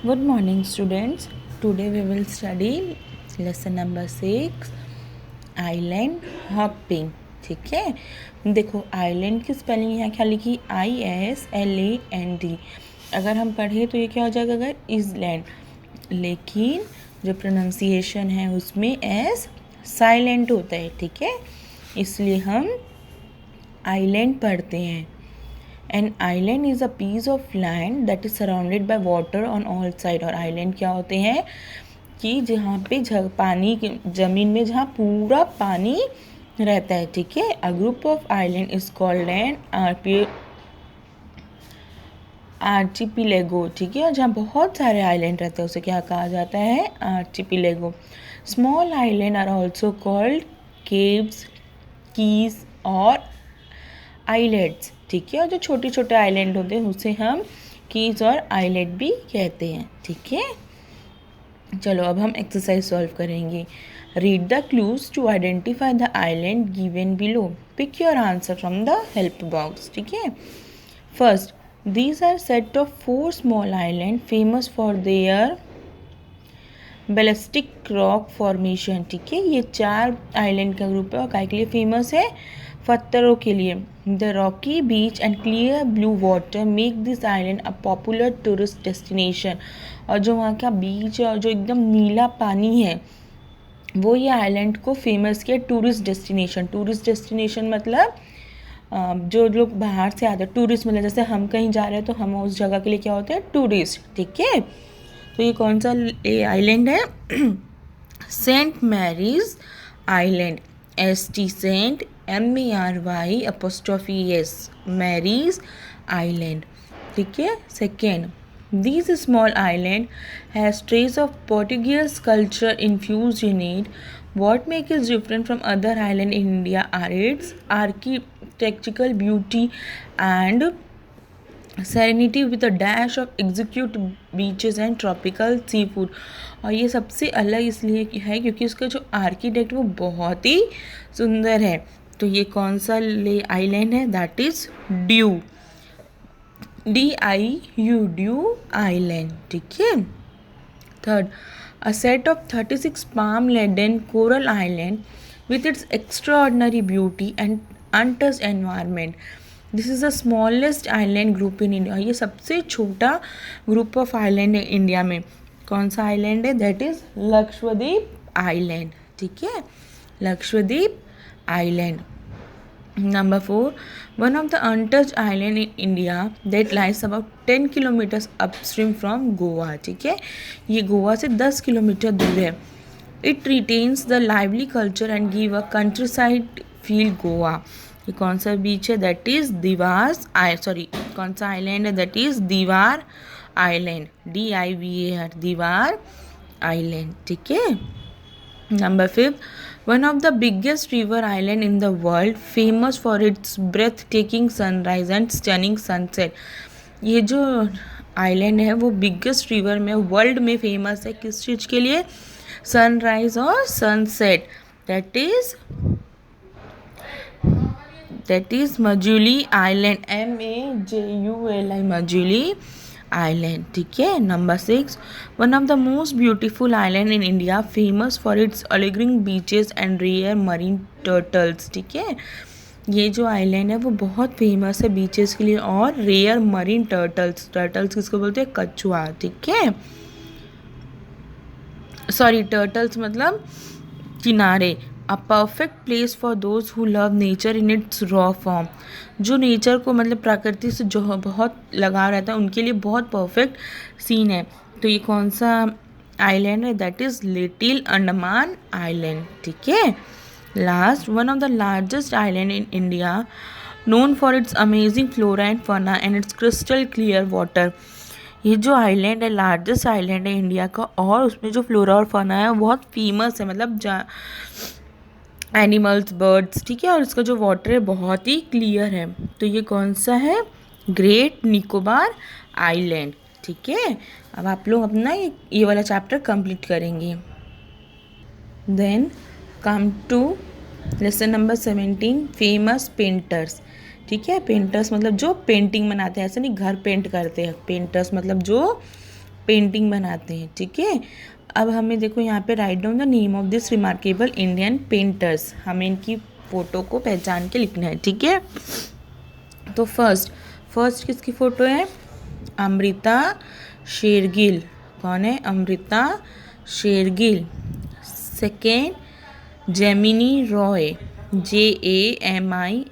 Good morning, students. Today we will study lesson number 6 island hopping. ठीक है, देखो island की स्पेलिंग यहाँ क्या लिखी, ISLAND. अगर हम पढ़े तो ये क्या हो जाएगा, अगर इज़लैंड, लेकिन जो प्रोनाउंसिएशन है उसमें एस साइलेंट होता है. ठीक है, इसलिए हम आइलैंड पढ़ते हैं. An island is a piece of land that is surrounded by water on all side. और आइलैंड क्या होते हैं कि जहाँ पे पानी ज़मीन में जहाँ पूरा पानी रहता है. ठीक है, a group of island is called an archipelago. ठीक है, और जहाँ बहुत सारे आइलैंड रहते हैं उसे क्या कहा जाता है, archipelago. Small island are also called caves, keys और आइलैंड्स. ठीक है, और जो छोटे छोटे आइलैंड होते हैं उसे हम कीज और आइलैंड भी कहते हैं. ठीक है, चलो अब हम एक्सरसाइज सॉल्व करेंगे. Read the clues to identify the island given below. Pick your answer from the help box. ठीक है, first, these are set of 4 small islands famous for their ballistic rock formation. ठीक है, ये 4 island का group है और काय के लिए फेमस है, पत्थरों के लिए. The Rocky beach and clear blue water make this island a popular tourist destination. और जो वहाँ का बीच है और जो एकदम नीला पानी है वो ये आइलैंड को फेमस किया टूरिस्ट डेस्टिनेशन. टूरिस्ट डेस्टिनेशन मतलब जो लोग बाहर से आते हैं, टूरिस्ट मतलब जैसे हम कहीं जा रहे हैं तो हम उस जगह के लिए क्या होते हैं, टूरिस्ट. ठीक है, तो ये कौन सा आइलैंड है, saint Mary's island. ST saint MARY' Mary's island. ठीक है, second, these small island has trace of Portuguese culture infused in it. What makes it different from other island in India are its architectural beauty and serenity with a dash of exotic beaches and tropical seafood. और ये सबसे अलग इसलिए है क्योंकि उसका जो architect वो बहुत ही सुंदर है. तो ये कौन सा आइलैंड है, that is due, DIU island. ठीक है, third, a set of 36 palm laden coral island with its extraordinary beauty and untouched environment. This is the smallest island group in India. ये सबसे छोटा ग्रुप ऑफ आइलैंड है India में. कौन सा island है, दैट इज लक्षद्वीप आइलैंड. ठीक है, Lakshadweep island. Number 4, one of the untouched island in India that lies about 10 kilometers upstream from Goa. ठीक है, ये गोवा से 10 किलोमीटर दूर है. It retains the lively culture and give a countryside feel. Goa, ये कौन सा बीच है, दैट इज कौन सा आइलैंड है, दैट इज दीवार आइलैंड, DIVAR, दीवार आइलैंड. ठीक है, number 5, one of the biggest river island in the world famous for its breathtaking sunrise and stunning sunset. ये जो आइलैंड है वो बिगेस्ट रिवर में वर्ल्ड में फेमस है, किस चीज़ के लिए, सनराइज और sunset. That is Majuli island, MAJULI, Majuli island. ठीक है, number 6, one of the most beautiful island in India famous for its alluring beaches and rare marine turtles. ठीक है, ये जो आइलैंड है वो बहुत फेमस है बीचेस के लिए और रेयर मरीन टर्टल्स. टर्टल्स किसको बोलते हैं, कछुआ. ठीक है, सॉरी, टर्टल्स मतलब किनारे. A perfect place for those who love nature in its raw form. जो नेचर को मतलब प्रकृति से जो बहुत लगाव रहता है उनके लिए बहुत परफेक्ट सीन है. तो ये कौन सा आइलैंड है, that is little Andaman island. ठीक है, last, one of the largest island in India known for its amazing flora and fauna and it's crystal clear water. ये जो आइलैंड है लार्जेस्ट आइलैंड है इंडिया का और उसमें जो फ्लोरा और फौना है बहुत फेमस है, मतलब एनिमल्स, बर्ड्स. ठीक है, और इसका जो वाटर है बहुत ही क्लियर है. तो ये कौन सा है, ग्रेट निकोबार आइलैंड. ठीक है, अब आप लोग अपना ये वाला चैप्टर कंप्लीट करेंगे. Then come to lesson number 17, famous painters. ठीक है, पेंटर्स मतलब जो पेंटिंग बनाते हैं, ऐसे नहीं घर पेंट करते हैं. पेंटर्स मतलब जो पेंटिंग बनाते हैं, ठीक है। अब हमें देखो यहाँ पे write down the name of this remarkable Indian painters, हमें इनकी फ़ोटो को पहचान के लिखना है, ठीक है। तो फर्स्ट किसकी फ़ोटो है? अमृता शेरगिल। कौन है? Amrita Shergil. Second Jamini Roy, JAMINI,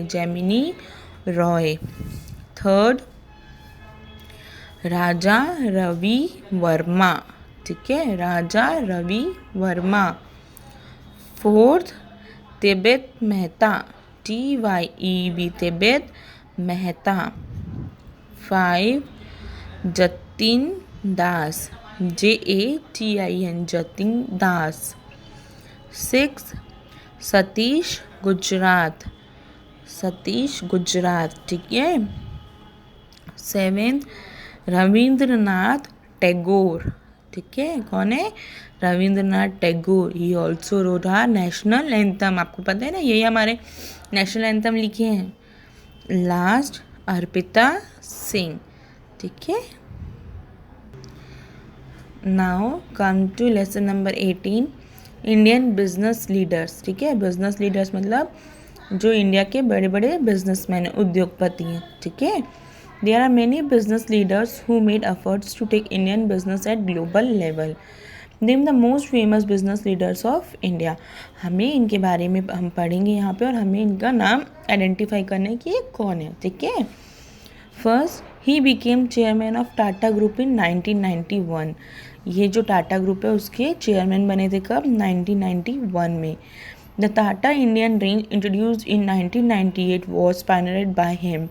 Jamini Roy. Third Raja Ravi Varma, ठीक है, Raja Ravi Varma. Fourth Tyeb Mehta, TYEB, Tyeb Mehta. 5 Jatin Das, JATIN, Jatin Das. 6 Satish Gujral, Satish Gujral, ठीक है। 7 रविंद्रनाथ टैगोर, ठीक है। कौन है? Rabindranath Tagore. He also wrote our national anthem, आपको पता है ना, यही हमारे नेशनल एंथम लिखे हैं। लास्ट अर्पिता सिंह, ठीक है। Now come to lesson number 18, Indian business leaders, ठीक है। बिजनेस लीडर्स मतलब जो इंडिया के बड़े बड़े बिजनेसमैन हैं, उद्योगपति हैं, ठीक है। There are many business leaders who made efforts to take Indian business at global level. Name the most famous business leaders of India. हमें इनके बारे में हम पढ़ेंगे यहाँ पे और हमें इनका नाम आइडेंटिफाई करना है कि ये कौन है, ठीक है। First he became chairman of Tata group in 1991। ये जो टाटा ग्रुप है उसके चेयरमैन बने थे कब? 1991 में। The Tata Indian range introduced in 1998 was pioneered by him.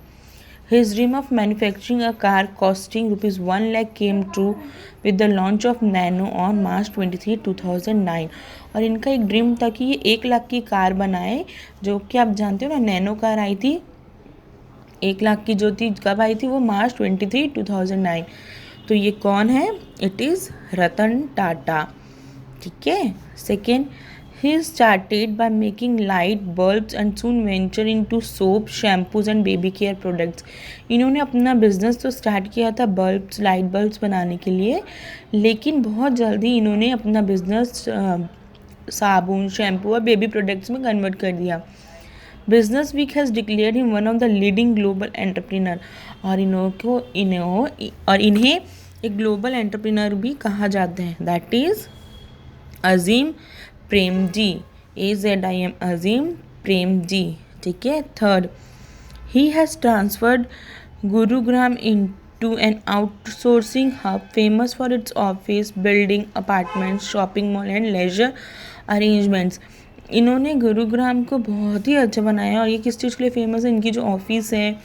His dream of manufacturing a car costing rupees 1 lakh came true with the launch of Nano on March 23, 2009. और इनका एक ड्रीम था कि ये 1 लाख की कार बनाए, जो कि आप जानते हो ना, नैनो कार आई थी 1 लाख की, जो थी कब आई थी? वो March 23, 2009। तो ये कौन है? इट इज़ रतन टाटा, ठीक है। Second, he started by making light bulbs and soon ventured into soap, shampoos and baby care products. इन्होंने अपना बिजनेस तो स्टार्ट किया था बल्ब्स, लाइट बल्ब्स बनाने के लिए, लेकिन बहुत जल्दी इन्होंने अपना बिजनेस साबुन, शैम्पू और बेबी प्रोडक्ट्स में कन्वर्ट कर दिया। Business Week has declared him one of the leading global entrepreneur. और इन्हें एक ग्लोबल एंटरप्रेन्योर भी कहा जाता है, that is Azim Premji, AZIM, Azim Premji, ठीक है। Third, he has transferred Gurugram into an outsourcing hub famous for its office building, apartments, shopping mall and leisure arrangements. इन्होंने गुरुग्राम को बहुत ही अच्छा बनाया, और ये किस चीज़ के लिए फेमस है? इनकी जो ऑफिस है,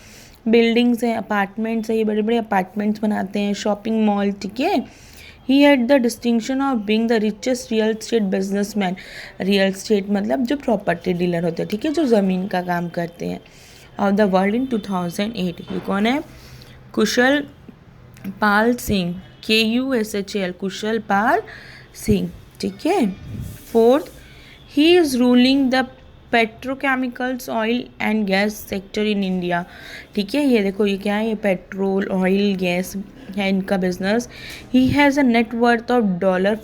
बिल्डिंग्स हैं, अपार्टमेंट्स है, ये बड़े बड़े अपार्टमेंट्स बनाते हैं, शॉपिंग मॉल, ठीक है। He had the distinction of being the richest real estate businessman. Real estate मतलब जो प्रॉपर्टी डीलर होते हैं, ठीक है, जो ज़मीन का काम करते हैं, ऑफ द वर्ल्ड इन 2008। ये कौन है? कुशल पाल सिंह, KUSHL, कुशल पाल सिंह, ठीक है। Fourth, he is ruling the petrochemicals, oil and gas sector in India, ठीक है। ये देखो, ये क्या है? ये पेट्रोल, ऑयल, गैस है इनका business. He has a net worth of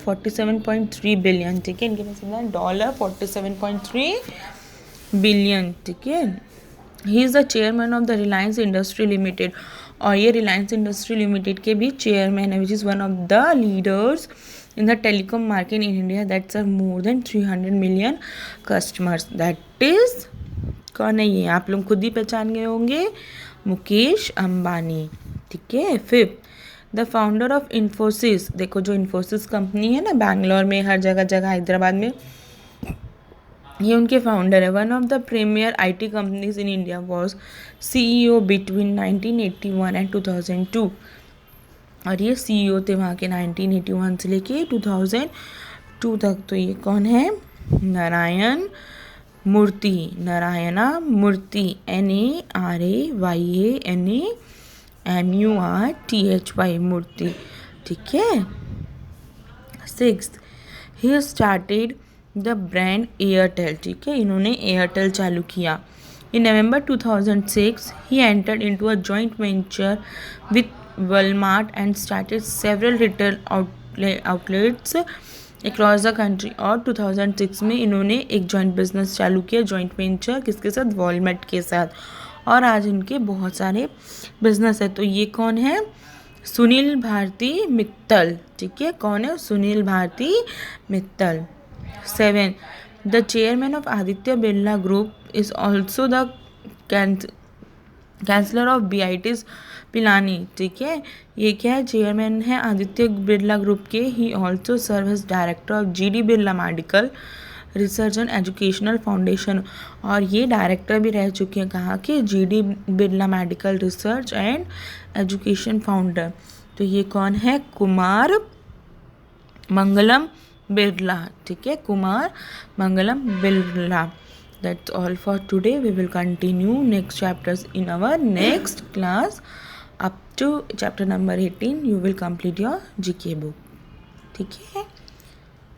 $47.3 billion, ठीक है। इनके पास कितना है? $47.3 बिलियन, ठीक है। He is the chairman of the Reliance industry limited, और ये रिलायंस इंडस्ट्री लिमिटेड के भी चेयरमैन है, which is one of the leaders in the telecom market in India that serve more than 300 million customers. That is कौन है ये? आप लोग खुद ही पहचान गए होंगे, मुकेश अंबानी, ठीक है। Fifth, the founder of Infosys, देखो जो इन्फोसिस कंपनी है ना, बैंगलोर में, हर जगह जगह, हैदराबाद में, ये उनके फाउंडर है। One of the premier IT companies in India was CEO between 1981 and 2002, और ये CEO थे वहाँ के 1981 से लेके 2002 तक। तो ये कौन है? नारायण मूर्ति, नारायणा मूर्ति, NARAYANAMURTHY, मूर्ति, ठीक है। Sixth, he started the brand Airtel, ठीक है, इन्होंने एयरटेल चालू किया। इन November 2006 he entered into a joint venture with Walmart and started several retail outlets across the country. और 2006 में इन्होंने एक जॉइंट बिजनेस चालू किया, जॉइंट वेंचर किसके साथ, वॉलमार्ट के साथ। और आज इनके बहुत सारे बिजनेस है। तो ये कौन है, सुनील भारती मित्तल, ठीक है, कौन है, Sunil Bharti Mittal. 7, the chairman of Aditya Birla group is also the chancellor of BITS Pilani, ठीक है, ये क्या है, चेयरमैन है आदित्य बिरला ग्रुप के। He also serve as director of GD Birla medical research and educational foundation. और ये डायरेक्टर भी रह चुके हैं कहाँ के, GD Birla medical research and education founder. तो ये कौन है, कुमार मंगलम बिरला, ठीक है, Kumar Mangalam Birla. That's all for today. We will continue next chapters in our next class. Up to chapter number 18 you will complete your GK book, ठीक है।